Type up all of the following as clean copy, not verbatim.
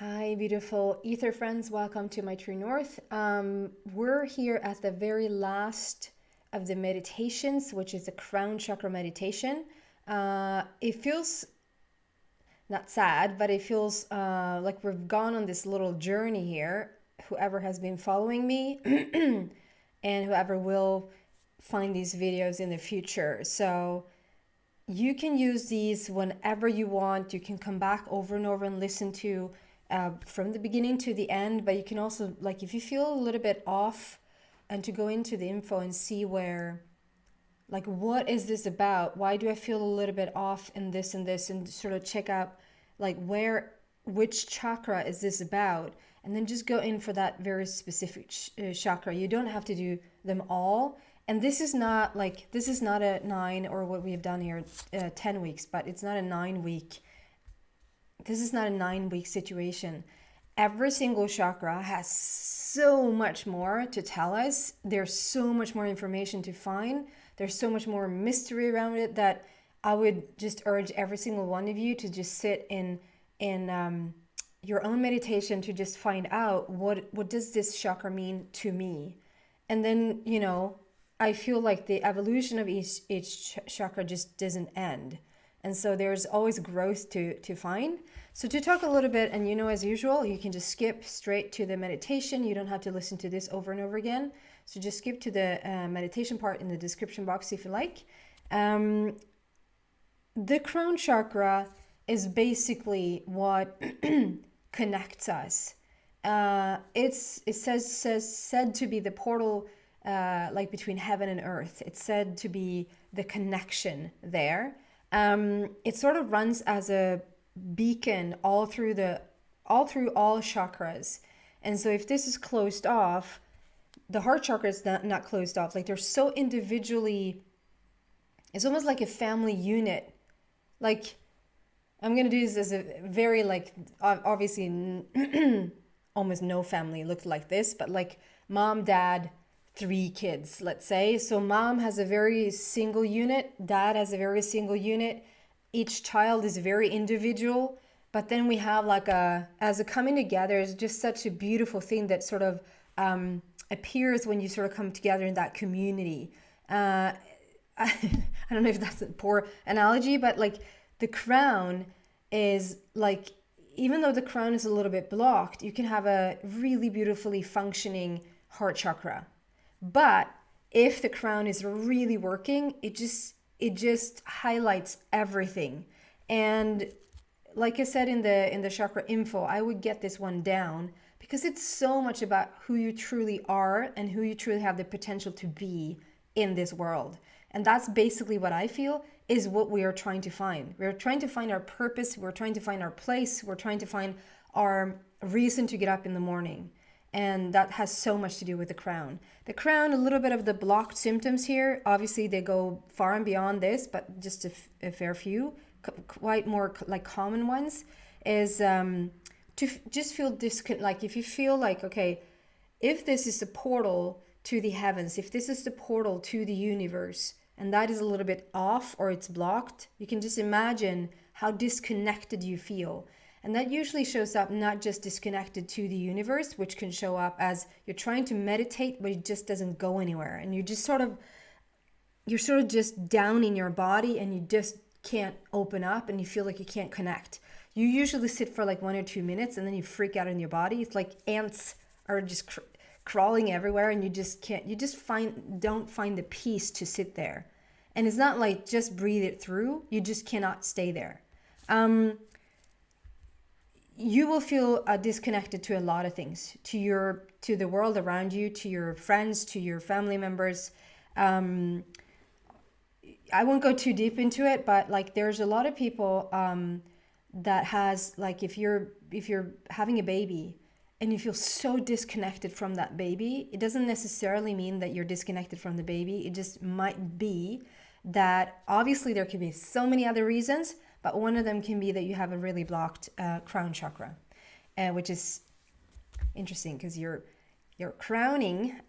Hi, beautiful ether friends. Welcome to my True North. We're here at the very last of the meditations, which is the crown chakra meditation. It feels not sad, but it feels like we've gone on this little journey here. Whoever has been following me and whoever will find these videos in the future. So you can use these whenever you want. You can come back over and over and listen to from the beginning to the end, but you can also, like, if you feel a little bit off, and to go into the info and see where, like, what is this about? Why do I feel a little bit off in this and this, and sort of check out, like, which chakra is this about? And then just go in for that very specific chakra. You don't have to do them all. And this is not a 9, or what we have done here, 10 weeks, but it's not a 9-week. This is not a 9-week situation. Every single chakra has so much more to tell us. There's so much more information to find. There's so much more mystery around it that I would just urge every single one of you to just sit in your own meditation to just find out what does this chakra mean to me. And then, I feel like the evolution of each chakra just doesn't end. And so there's always growth to find. So to talk a little bit, and as usual, you can just skip straight to the meditation. You don't have to listen to this over and over again. So just skip to the meditation part in the description box if you like. The crown chakra is basically what connects us. It's said to be the portal, like between heaven and earth. It's said to be the connection there. It sort of runs as a beacon all through all chakras. And so if this is closed off, the heart chakra is not closed off. Like, they're so individually, it's almost like a family unit. Like, I'm going to do this as a very, like, obviously almost no family looked like this, but like mom, dad, 3 kids, let's say. So mom has a very single unit, dad has a very single unit. Each child is very individual, but then we have as a coming together is just such a beautiful thing that sort of appears when you sort of come together in that community. I don't know if that's a poor analogy, but like the crown is like, even though the crown is a little bit blocked, you can have a really beautifully functioning heart chakra. But if the crown is really working, it just highlights everything. And like I said in the chakra info, I would get this one down because it's so much about who you truly are and who you truly have the potential to be in this world. And that's basically what I feel is what we are trying to find. We're trying to find our purpose. We're trying to find our place. We're trying to find our reason to get up in the morning. And that has so much to do with the crown. The crown, a little bit of the blocked symptoms here. Obviously, they go far and beyond this, but just a fair few, quite more like common ones, is to just feel like if you feel like, okay, if this is the portal to the heavens, if this is the portal to the universe, and that is a little bit off or it's blocked, you can just imagine how disconnected you feel. And that usually shows up not just disconnected to the universe, which can show up as you're trying to meditate, but it just doesn't go anywhere. And you're sort of just down in your body and you just can't open up and you feel like you can't connect. You usually sit for like 1 or 2 minutes and then you freak out in your body. It's like ants are just crawling everywhere and you just don't find the peace to sit there. And it's not like just breathe it through. You just cannot stay there. You will feel disconnected to a lot of things, to the world around you, to your friends, to your family members. I won't go too deep into it, but like there's a lot of people that has, like, if you're having a baby and you feel so disconnected from that baby, it doesn't necessarily mean that you're disconnected from the baby. It just might be that obviously there could be so many other reasons, but one of them can be that you have a really blocked crown chakra, which is interesting because you're crowning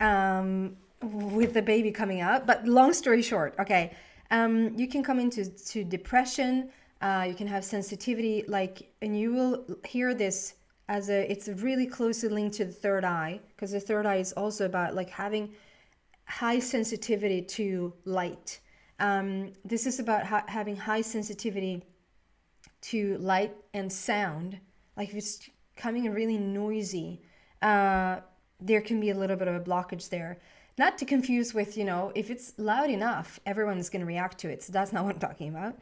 with the baby coming out. But long story short, okay, you can come into depression. You can have sensitivity, and you will hear this it's really closely linked to the third eye, because the third eye is also about like having high sensitivity to light. This is about having high sensitivity to light and sound. Like if it's coming in really noisy, there can be a little bit of a blockage there. Not to confuse with, if it's loud enough, everyone's going to react to it. So that's not what I'm talking about.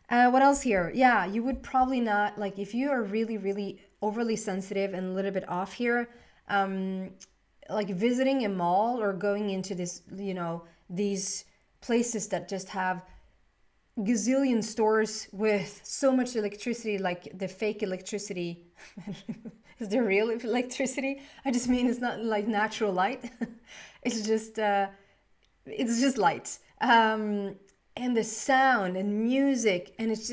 What else here? Yeah, you would probably not, like if you are really, really overly sensitive and a little bit off here, like visiting a mall or going into this, these places that just have gazillion stores with so much electricity, like the fake electricity. Is there real electricity? I just mean it's not like natural light. It's just light. And the sound and music, and it's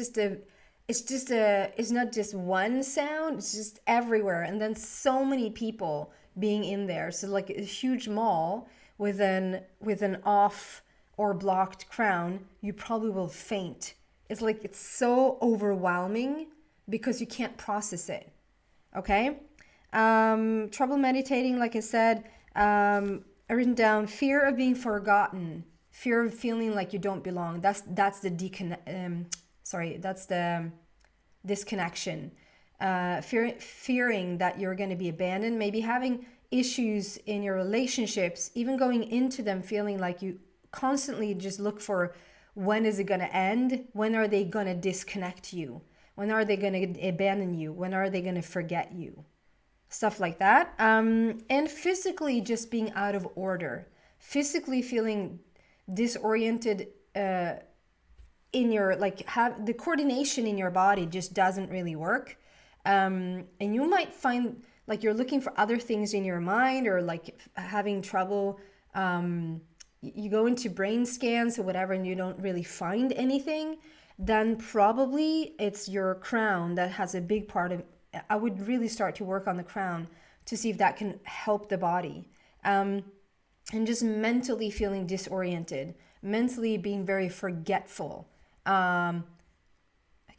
not just one sound, it's just everywhere. And then so many people being in there. So like a huge mall with an off or blocked crown, you probably will faint. It's like, it's so overwhelming because you can't process it. Okay. Trouble meditating, like I said, I written down fear of being forgotten, fear of feeling like you don't belong. That's the disconnection. Fearing that you're going to be abandoned, maybe having issues in your relationships, even going into them feeling like you constantly just look for, when is it going to end? When are they going to disconnect you? When are they going to abandon you? When are they going to forget you? Stuff like that. And physically just being out of order, physically feeling disoriented in your, like, have the coordination in your body just doesn't really work. And you might find like you're looking for other things in your mind, or like having trouble. You go into brain scans or whatever and you don't really find anything, then probably it's your crown that has a big part of. I would really start to work on the crown to see if that can help the body. And just mentally feeling disoriented, mentally being very forgetful. Can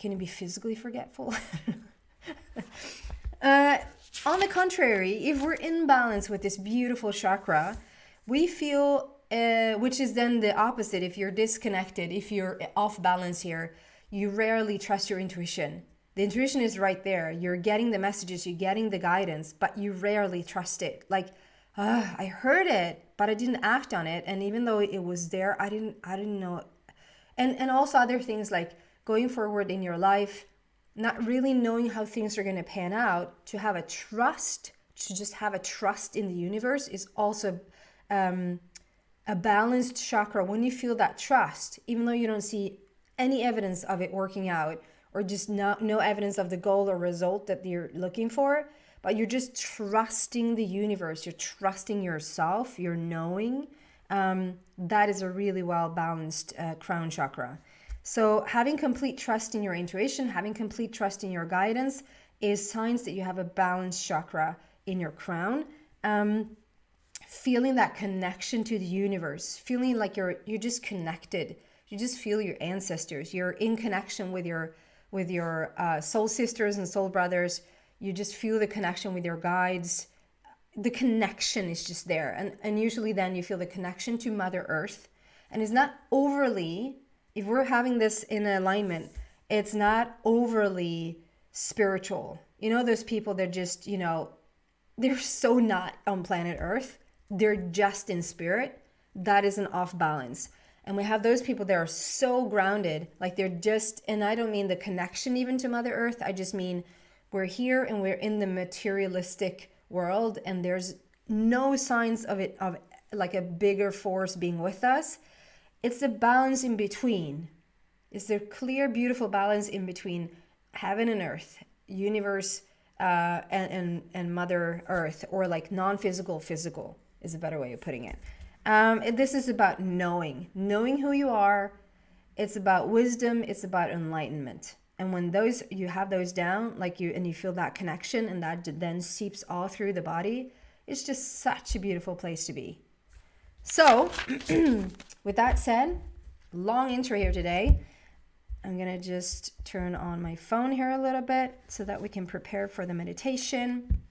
it be physically forgetful? On the contrary, if we're in balance with this beautiful chakra, we feel, which is then the opposite. If you're disconnected, if you're off balance here, you rarely trust your intuition. The intuition is right there. You're getting the messages, you're getting the guidance, but you rarely trust it. Like, I heard it, but I didn't act on it. And even though it was there, I didn't know it. And also other things like going forward in your life, not really knowing how things are going to pan out, to have a trust, to just have a trust in the universe is also a balanced chakra. When you feel that trust, even though you don't see any evidence of it working out, or just no evidence of the goal or result that you're looking for, but you're just trusting the universe, you're trusting yourself, you're knowing, that is a really well-balanced crown chakra. So having complete trust in your intuition, having complete trust in your guidance is signs that you have a balanced chakra in your crown. Feeling that connection to the universe, feeling like you're just connected. You just feel your ancestors. You're in connection with your soul sisters and soul brothers. You just feel the connection with your guides. The connection is just there. And usually then you feel the connection to Mother Earth. And it's not overly, if we're having this in alignment, it's not overly spiritual. You know, those people, they're just, they're so not on planet Earth. They're just in spirit. That is an off balance. And we have those people that are so grounded, like they're just, and I don't mean the connection even to Mother Earth. I just mean we're here and we're in the materialistic world and there's no signs of it, of like a bigger force being with us. It's the balance in between. It's the clear, beautiful balance in between heaven and earth, universe, and Mother Earth, or like non-physical, physical is a better way of putting it. This is about knowing who you are. It's about wisdom. It's about enlightenment. And when you have those down, and you feel that connection, and that then seeps all through the body, it's just such a beautiful place to be. So with that said, long intro here today. I'm going to just turn on my phone here a little bit so that we can prepare for the meditation.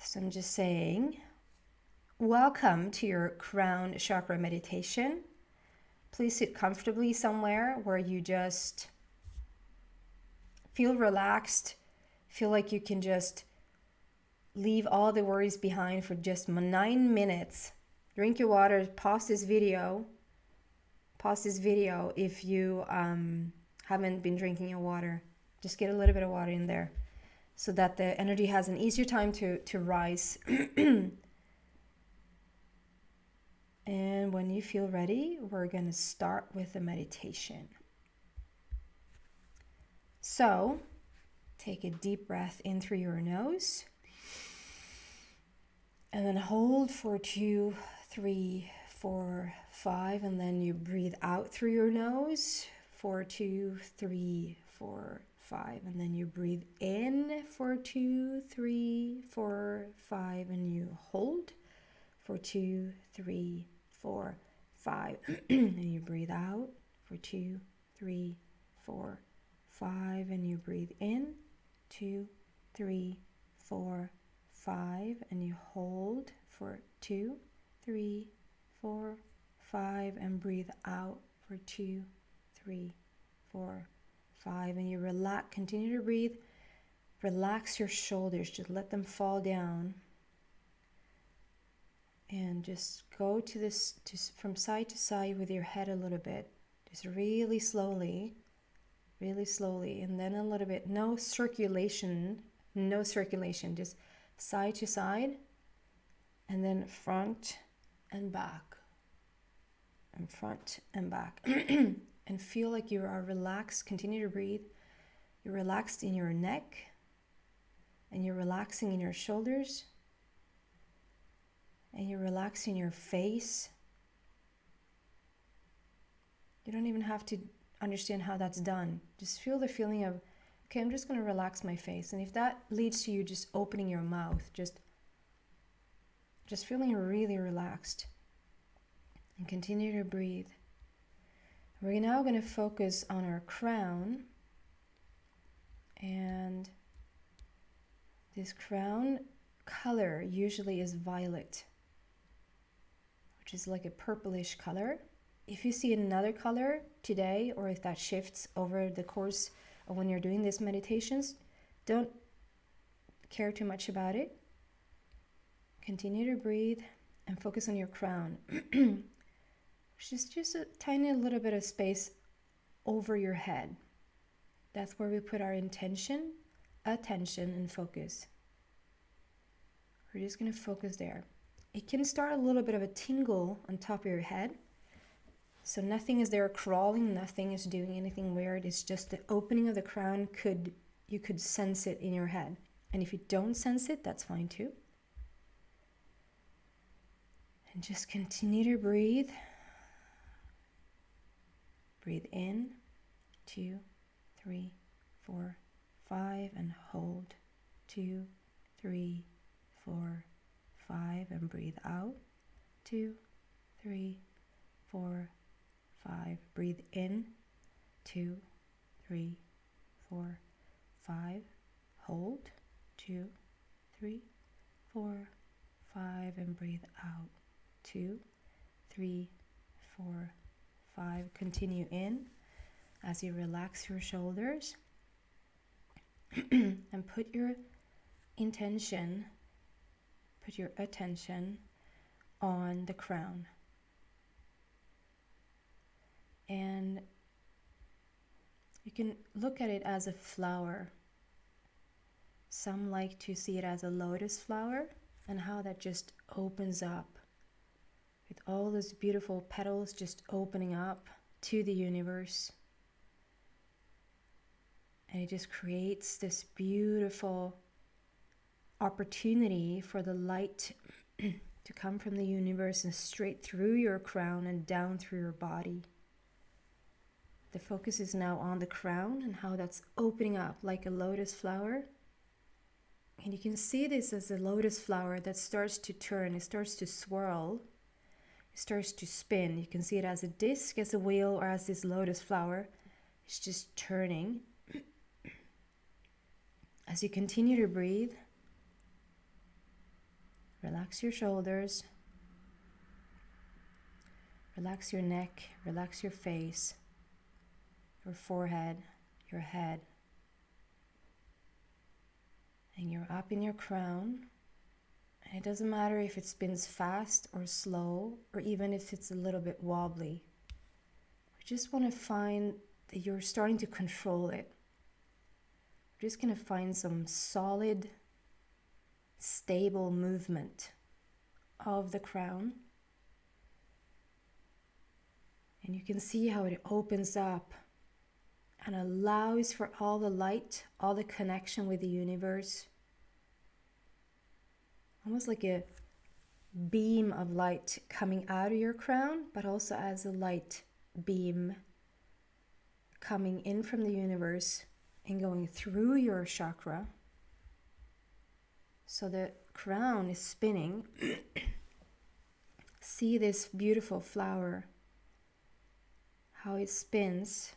So I'm just saying, welcome to your crown chakra meditation. Please sit comfortably somewhere where you just feel relaxed, feel like you can just leave all the worries behind for just 9 minutes. Drink your water, pause this video if you haven't been drinking your water. Just get a little bit of water in there so that the energy has an easier time to rise. And when you feel ready, we're going to start with the meditation. So take a deep breath in through your nose and then hold for 2, 3, 4, 5, and then you breathe out through your nose for 2, 3, 4, 5, and then you breathe in for 2, 3, 4, 5, and you hold for 2, 3, 4, 5, and you breathe out for 2, 3, 4, 5, and you breathe in 2, 3, 4, 5, and you hold for 2, 3, 4, 5, and breathe out for 2, 3, 4, 5, and you relax. Continue to breathe. Relax your shoulders. Just let them fall down, and just go to this from side to side with your head a little bit. Just really slowly, and then a little bit. No circulation. Just side to side, and then front and back, and front and back. And feel like you are relaxed. Continue to breathe. You're relaxed in your neck, and you're relaxing in your shoulders, and you're relaxing your face. You don't even have to understand how that's done. Just feel the feeling of, okay, I'm just going to relax my face. And if that leads to you just opening your mouth, just feeling really relaxed, and continue to breathe. We're now going to focus on our crown, and this crown color usually is violet, which is like a purplish color. If you see another color today, or if that shifts over the course of when you're doing these meditations, don't care too much about it. Continue to breathe and focus on your crown, which is just a tiny little bit of space over your head. That's where we put our attention, and focus. We're just going to focus there. It can start a little bit of a tingle on top of your head. So nothing is there crawling, nothing is doing anything weird. It's just the opening of the crown. You could sense it in your head. And if you don't sense it, that's fine too. And just continue to breathe. Breathe in, 2, 3, 4, 5, and hold, 2, 3, 4, 5, and breathe out, 2, 3, 4, 5. Breathe in, 2, 3, 4, 5. Hold, 2, 3, 4, 5, and breathe out, 2, 3, 4, 5. Continue in as you relax your shoulders and put your attention on the crown. And you can look at it as a flower. Some like to see it as a lotus flower, and how that just opens up with all those beautiful petals just opening up to the universe. And it just creates this beautiful opportunity for the light to come from the universe and straight through your crown and down through your body. The focus is now on the crown and how that's opening up like a lotus flower. And you can see this as a lotus flower that starts to turn, it starts to swirl. starts to spin. You can see it as a disc, as a wheel, or as this lotus flower. It's just turning. As you continue to breathe, relax your shoulders, relax your neck, relax your face, your forehead, your head. And you're up in your crown. And it doesn't matter if it spins fast or slow, or even if it's a little bit wobbly. We just want to find that you're starting to control it. We're just going to find some solid, stable movement of the crown. And you can see how it opens up and allows for all the light, all the connection with the universe. Almost like a beam of light coming out of your crown, but also as a light beam coming in from the universe and going through your chakra. So the crown is spinning. See this beautiful flower, how it spins.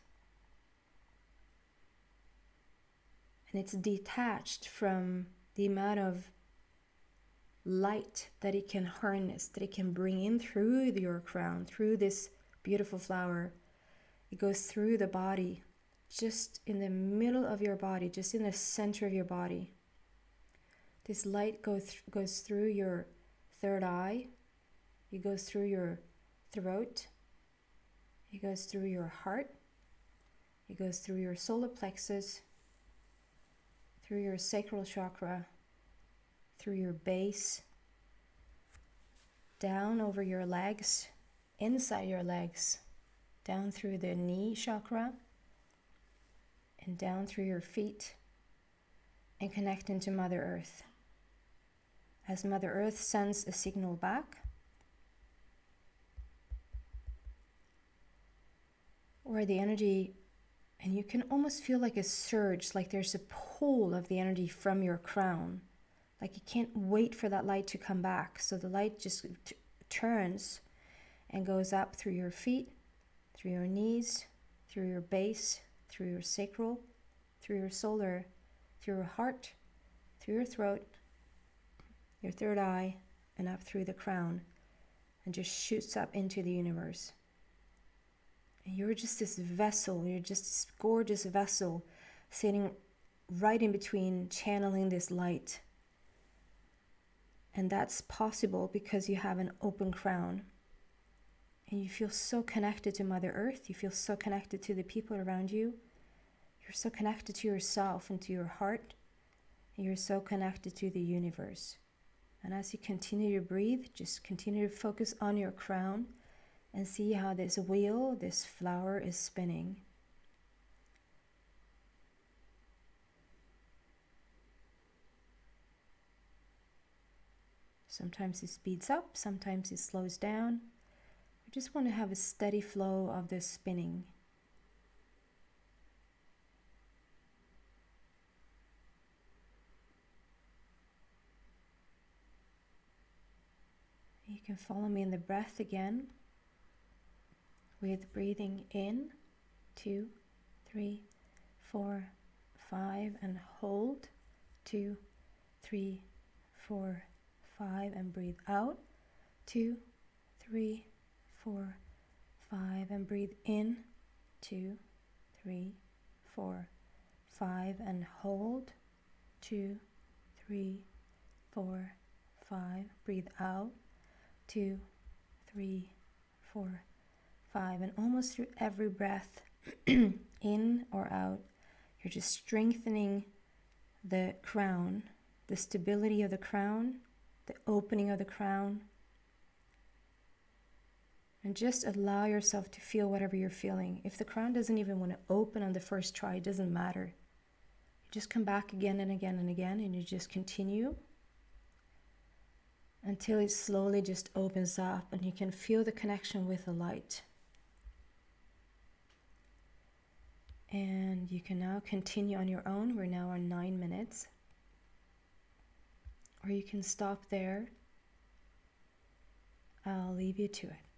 And it's detached from the amount of light that it can harness, that it can bring in through your crown, through this beautiful flower. It goes through the body, just in the middle of your body, just in the center of your body. This light goes through your third eye. It goes through your throat. It goes through your heart. It goes through your solar plexus, through your sacral chakra, through your base, down over your legs, inside your legs, down through the knee chakra, and down through your feet, and connect into Mother Earth. As Mother Earth sends a signal back, where the energy, and you can almost feel like a surge, like there's a pull of the energy from your crown. Like you can't wait for that light to come back. So the light just turns and goes up through your feet, through your knees, through your base, through your sacral, through your solar, through your heart, through your throat, your third eye, and up through the crown, and just shoots up into the universe. And you're just this vessel, you're just this gorgeous vessel sitting right in between, channeling this light. And that's possible because you have an open crown. And you feel so connected to Mother Earth. You feel so connected to the people around you. You're so connected to yourself and to your heart. And you're so connected to the universe. And as you continue to breathe, just continue to focus on your crown and see how this wheel, this flower is spinning. Sometimes it speeds up, sometimes it slows down. We just want to have a steady flow of this spinning. You can follow me in the breath again with breathing in, 2, 3, 4, 5, and hold, 2, 3, 4, 5, and breathe out, 2, 3, 4, 5, and breathe in, 2, 3, 4, 5, and hold, 2, 3, 4, 5, breathe out, 2, 3, 4, 5, and almost through every breath, in or out, you're just strengthening the crown, the stability of the crown, the opening of the crown, and just allow yourself to feel whatever you're feeling. If the crown doesn't even want to open on the first try, it doesn't matter. You just come back again and again and again, and you just continue until it slowly just opens up and you can feel the connection with the light. And you can now continue on your own. We're now on 9 minutes. Or you can stop there. I'll leave you to it.